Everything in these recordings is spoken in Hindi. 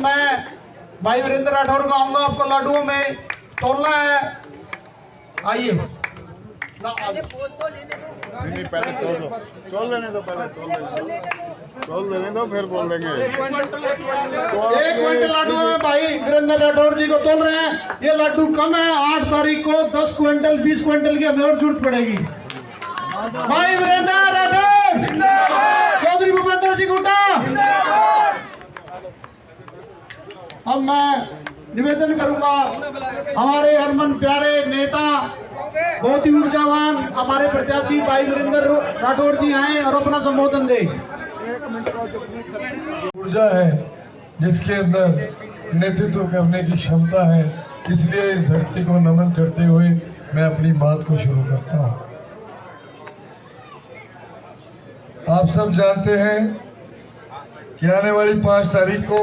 मैं भाई वीरेंद्र राठौर को आऊंगा, आपको लाडुओं में तोलना है। आइए नहीं, पहले तोल लेने दो, तोल लेने दो, फिर बोल देंगे। 1 क्विंटल लाडुओं में भाई वीरेंद्र राठौर जी को तोल रहे हैं। ये लड्डू कम है, 8 तारीख को 10 क्विंटल 20 क्विंटल की हमें और जरूरत पड़ेगी। भाई वीरेंद्र राठौर, चौधरी भूपेंद्र सिंह हुड्डा। अब मैं निवेदन करूंगा, हमारे हरमन प्यारे नेता, बहुत ही ऊर्जावान हमारे प्रत्याशी भाई वीरेंद्र राठौर जी आए और अपना संबोधन दे। ऊर्जा है जिसके अंदर नेतृत्व करने की क्षमता है, इसलिए इस धरती को नमन करते हुए मैं अपनी बात को शुरू करता हूं। आप सब जानते हैं कि आने वाली 5 तारीख को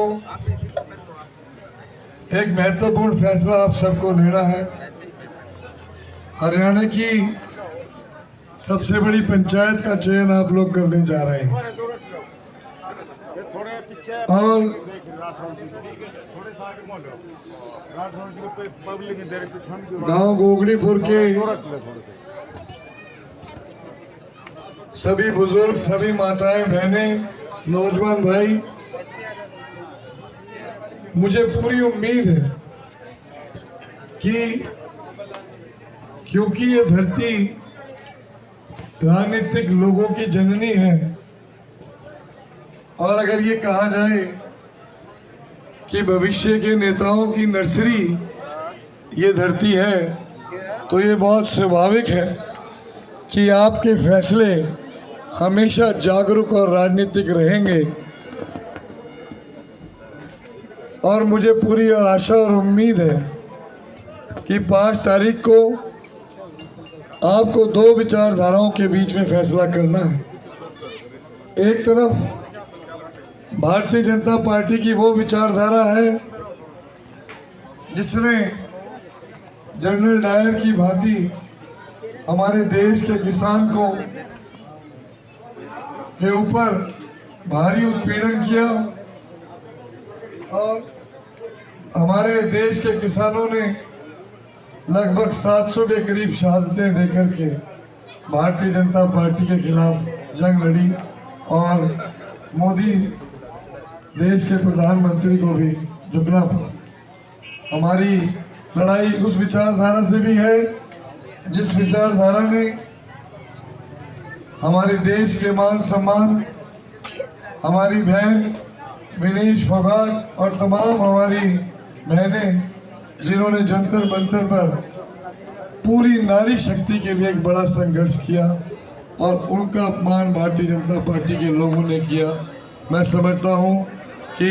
एक महत्वपूर्ण फैसला आप सबको लेना है। हरियाणा की सबसे बड़ी पंचायत का चयन आप लोग करने जा रहे हैं और गांव गोगड़ीपुर के सभी बुजुर्ग, सभी माताएं, बहनें, नौजवान भाई, मुझे पूरी उम्मीद है कि क्योंकि ये धरती राजनीतिक लोगों की जननी है और अगर ये कहा जाए कि भविष्य के नेताओं की नर्सरी ये धरती है, तो ये बहुत स्वाभाविक है कि आपके फैसले हमेशा जागरूक और राजनीतिक रहेंगे। और मुझे पूरी आशा और उम्मीद है कि 5 तारीख को आपको 2 विचारधाराओं के बीच में फैसला करना है। एक तरफ भारतीय जनता पार्टी की वो विचारधारा है जिसने जनरल डायर की भांति हमारे देश के किसान को के ऊपर भारी उत्पीड़न किया और हमारे देश के किसानों ने लगभग 700 के करीब शहादतें देकर के भारतीय जनता पार्टी के खिलाफ जंग लड़ी और मोदी देश के प्रधानमंत्री को भी झुकना पड़ा। हमारी लड़ाई उस विचारधारा से भी है जिस विचारधारा ने हमारे देश के मान सम्मान, हमारी बहन विनेश फोगाट और तमाम हमारी बहनें जिन्होंने जंतर मंतर पर पूरी नारी शक्ति के लिए एक बड़ा संघर्ष किया और उनका अपमान भारतीय जनता पार्टी के लोगों ने किया। मैं समझता हूं कि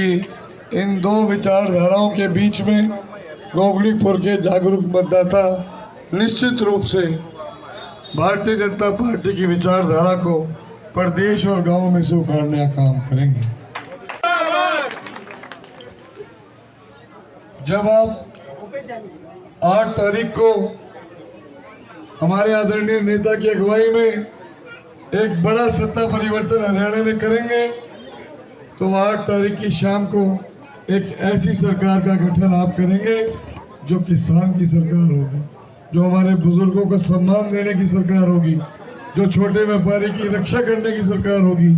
इन 2 विचारधाराओं के बीच में गोगड़ीपुर के जागरूक मतदाता निश्चित रूप से भारतीय जनता पार्टी की विचारधारा को प्रदेश और गांव में से उखाड़ने का काम करेंगे। जब आप 8 तारीख को हमारे आदरणीय नेता की अगुवाई में एक बड़ा सत्ता परिवर्तन हरियाणा में करेंगे, तो 8 तारीख की शाम को एक ऐसी सरकार का गठन आप करेंगे जो किसान की सरकार होगी, जो हमारे बुजुर्गों को सम्मान देने की सरकार होगी, जो छोटे व्यापारी की रक्षा करने की सरकार होगी,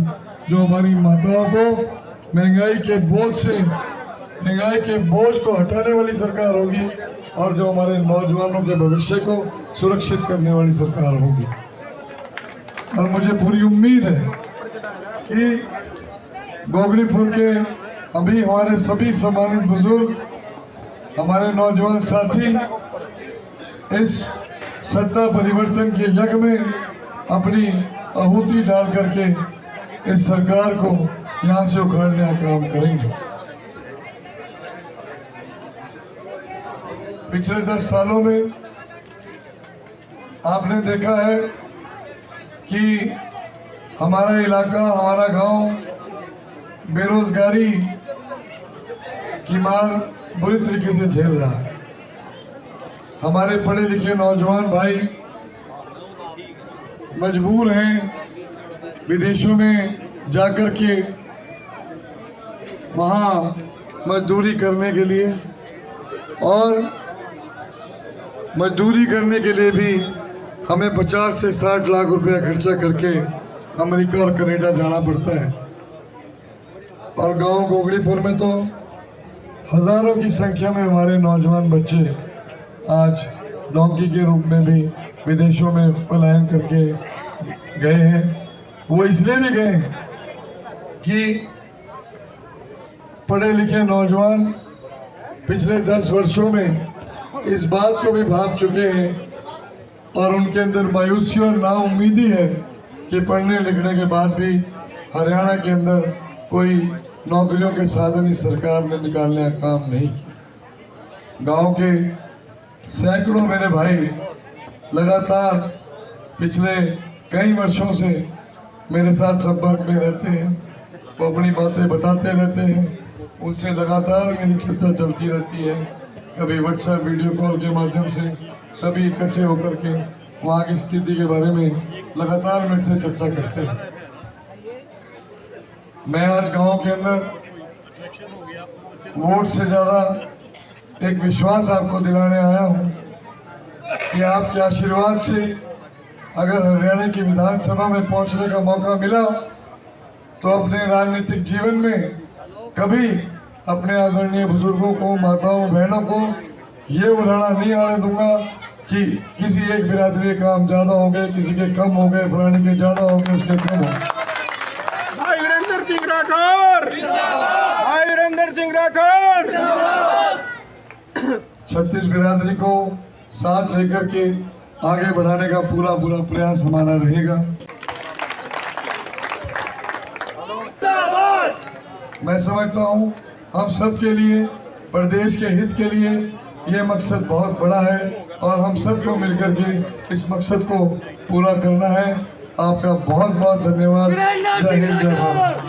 जो हमारी माताओं को महंगाई के बोझ को हटाने वाली सरकार होगी और जो हमारे नौजवानों के भविष्य को सुरक्षित करने वाली सरकार होगी। और मुझे पूरी उम्मीद है कि गोगड़ीपुर के अभी हमारे सभी सम्मानित बुजुर्ग, हमारे नौजवान साथी इस सत्ता परिवर्तन के यज्ञ में अपनी आहुति डाल करके इस सरकार को यहाँ से उखाड़ने का काम करेंगे। पिछले 10 सालों में आपने देखा है कि हमारा इलाका, हमारा गांव बेरोजगारी की मार बुरी तरीके से झेल रहा है। हमारे पढ़े लिखे नौजवान भाई मजबूर हैं विदेशों में जाकर के वहाँ मजदूरी करने के लिए, और मजदूरी करने के लिए भी हमें 50 से 60 लाख रुपया खर्चा करके अमेरिका और कनाडा जाना पड़ता है। और गांव गोगड़ीपुर में तो हजारों की संख्या में हमारे नौजवान बच्चे आज नौकरी के रूप में भी विदेशों में पलायन करके गए हैं। वो इसलिए भी गए हैं कि पढ़े लिखे नौजवान पिछले 10 वर्षों में इस बात को भी भाप चुके हैं और उनके अंदर मायूसी और नाउम्मीदी है कि पढ़ने लिखने के बाद भी हरियाणा के अंदर कोई नौकरियों के साधन इस सरकार ने निकालने का काम नहीं किया। गांव के सैकड़ों मेरे भाई लगातार पिछले कई वर्षों से मेरे साथ संपर्क में रहते हैं, वो अपनी बातें बताते रहते हैं, उनसे लगातार मेरी चर्चा चलती रहती है। कभी व्हाट्सएप वीडियो कॉल के माध्यम से सभी इकट्ठे होकर के वहाँ की स्थिति के बारे में लगातार मेरे से चर्चा करते हैं। मैं आज गांव के अंदर वोट से ज़्यादा एक विश्वास आपको दिलाने आया हूँ कि आपके आशीर्वाद से अगर हरियाणा की विधानसभा में पहुंचने का मौका मिला तो अपने राजनीतिक जीवन में कभी अपने आदरणीय बुजुर्गों को, माताओं बहनों को ये उड़ाना नहीं आने दूंगा कि किसी एक बिरादरी के काम ज़्यादा हो गए, किसी के कम हो गए, फलाने के ज़्यादा हो गए, उसके कम हो गए। भाई वीरेंद्र सिंह राठौर, भाई वीरेंद्र सिंह राठौर। 36 बिरादरी को साथ लेकर के आगे बढ़ाने का पूरा प्रयास हमारा रहेगा। मैं समझता हूँ हम सब के लिए, प्रदेश के हित के लिए ये मकसद बहुत बड़ा है और हम सबको मिलकर के इस मकसद को पूरा करना है। आपका बहुत बहुत धन्यवाद। जय हिंद, जय भारत।